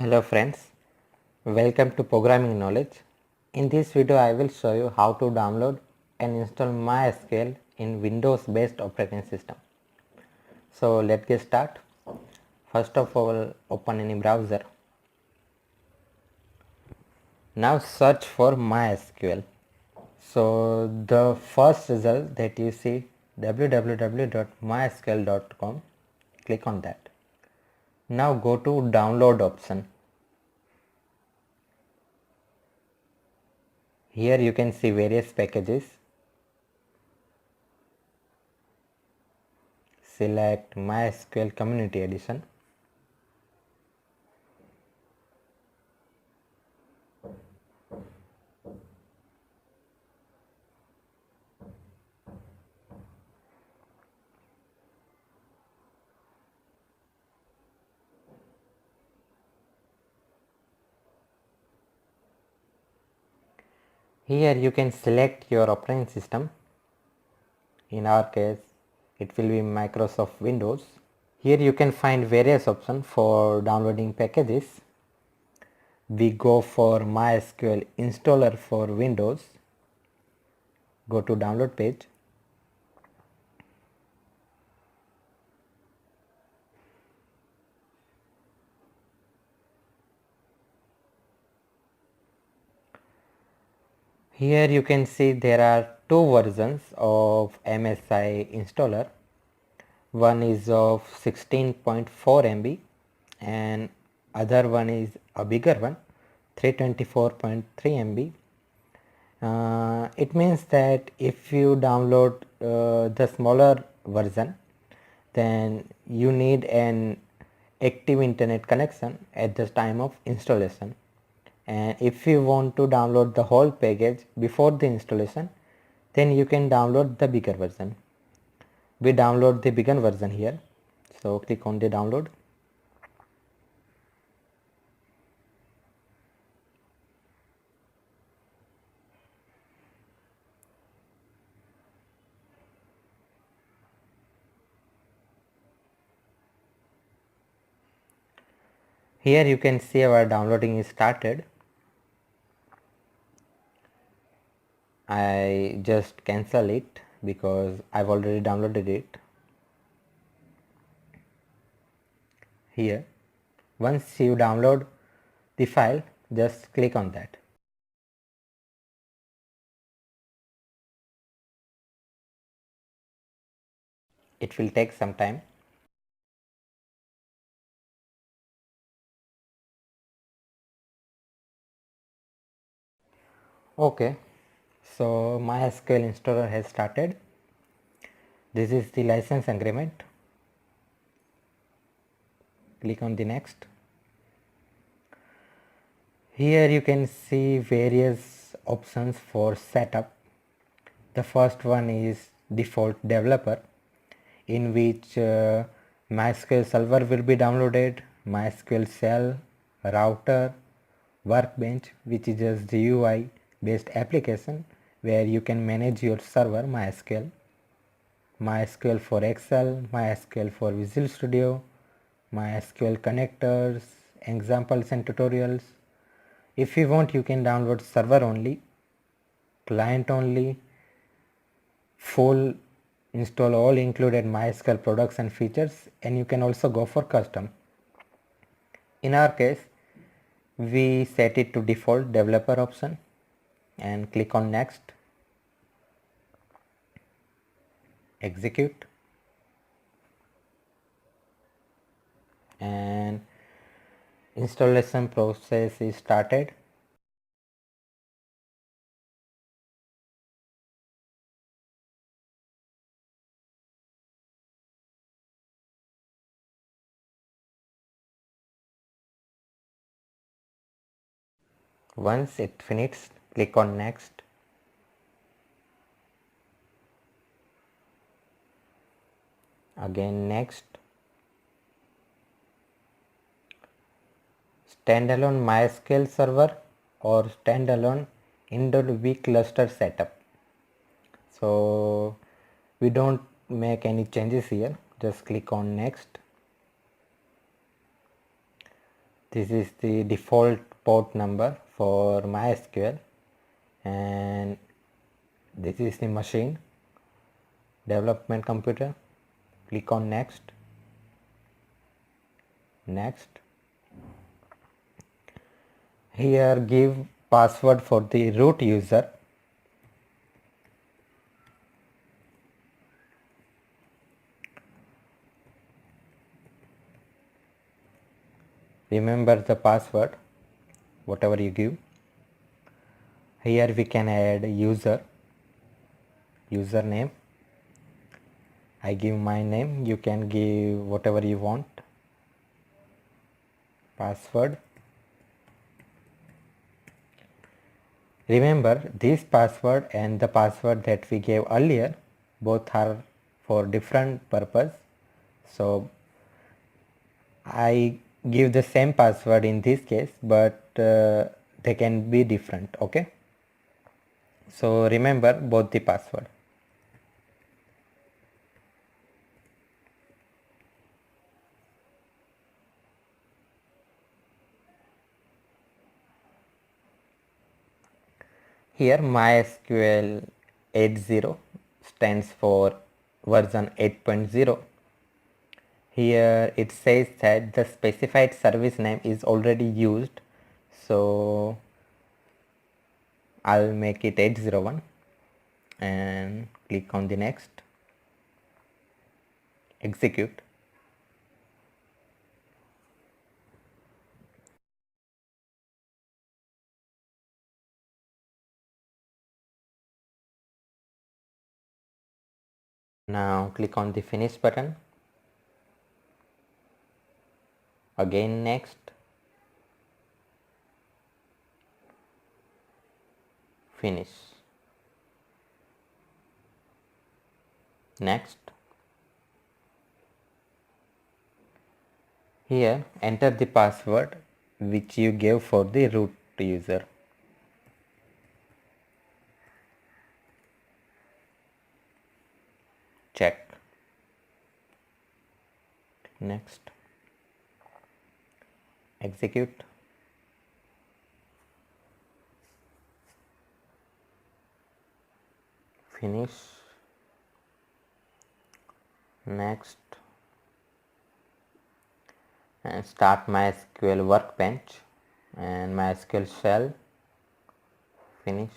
Hello friends, welcome to Programming Knowledge. In this video I will show you how to download and install MySQL in Windows based operating system. So let's get start. First of all, open any browser. Now search for MySQL. So the first result that you see, www.mysql.com, click on that. Now go to download option. Here you can see various packages. Select MySQL Community Edition. Here you can select your operating system. In our case, it will be Microsoft Windows. Here you can find various options for downloading packages. We go for MySQL installer for Windows. Go to download page. Here you can see there are two versions of MSI installer. One is of 16.4 MB and other one is a bigger one, 324.3 MB. It means that if you download the smaller version, then you need an active internet connection at the time of installation, and if you want to download the whole package before the installation, then you can download the bigger version. We download the bigger version here, so click on the download. Here you can see our downloading is started. I just cancel it because I've already downloaded it. Here, once you download the file, just click on that. It will take some time. Okay, so MySQL installer has started. This is the license agreement. Click on the next. Here you can see various options for setup. The first one is default developer, in which MySQL server will be downloaded, MySQL shell, router, workbench, which is just GUI based application where you can manage your server MySQL, MySQL for Excel, MySQL for Visual Studio, MySQL connectors, examples and tutorials. If you want, you can download server only, client only, full install all included MySQL products and features, and you can also go for custom. In our case, we set it to default developer option and click on next. Execute, and installation process is started. Once it finished, click on next. Again next. Standalone MySQL server or standalone InnoDB cluster setup. So we don't make any changes here, just click on next. This is the default port number for MySQL, and this is the machine development computer. Click on next. Here give password for the root user. Remember the password whatever you give. Here we can add username. I give my name, you can give whatever you want. Password. Remember, this password and the password that we gave earlier both are for different purpose. So I give the same password in this case, but they can be different. Okay, so remember both the password. Here MySQL 8.0 stands for version 8.0. Here it says that the specified service name is already used, so I'll make it 801 and click on the next. Execute. Now click on the finish button. Again next. Finish. Next. Here enter the password which you gave for the root user. Check. Next. Execute. Finish. Next. And start MySQL workbench and MySQL shell. Finish.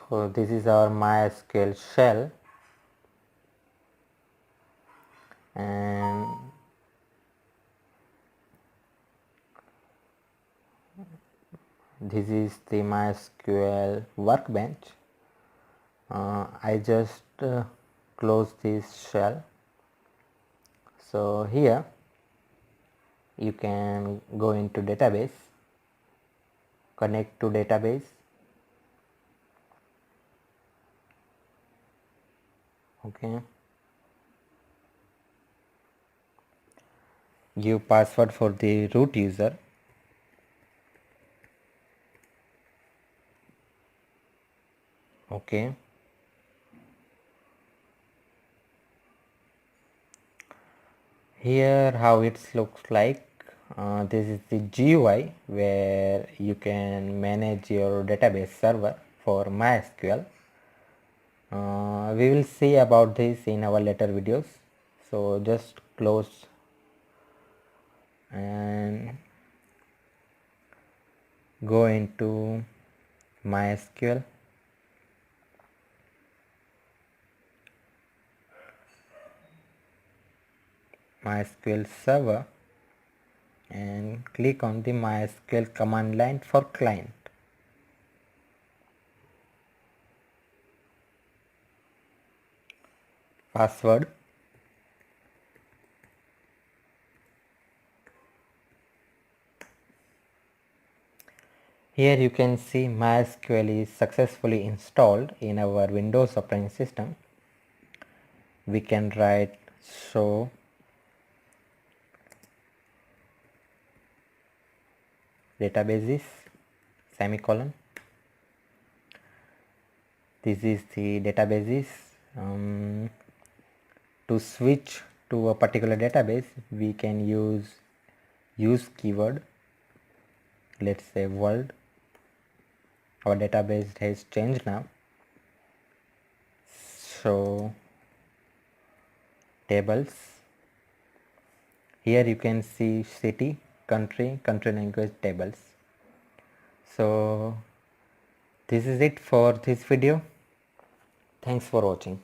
So this is our MySQL shell, and this is the MySQL workbench. I just close this shell. So here you can go into database, connect to database. Okay, give password for the root user. Okay, here how it looks like. This is the GUI where you can manage your database server for MySQL. We will see about this in our later videos, so just close and go into MySQL. MySQL server and click on the MySQL command line for client. Password. Here you can see MySQL is successfully installed in our Windows operating system. We can write show databases semicolon. This is the databases To switch to a particular database, we can use keyword. Let's say world. Our database has changed now. So tables. Here you can see city, country, country language tables. So this is it for this video. Thanks for watching.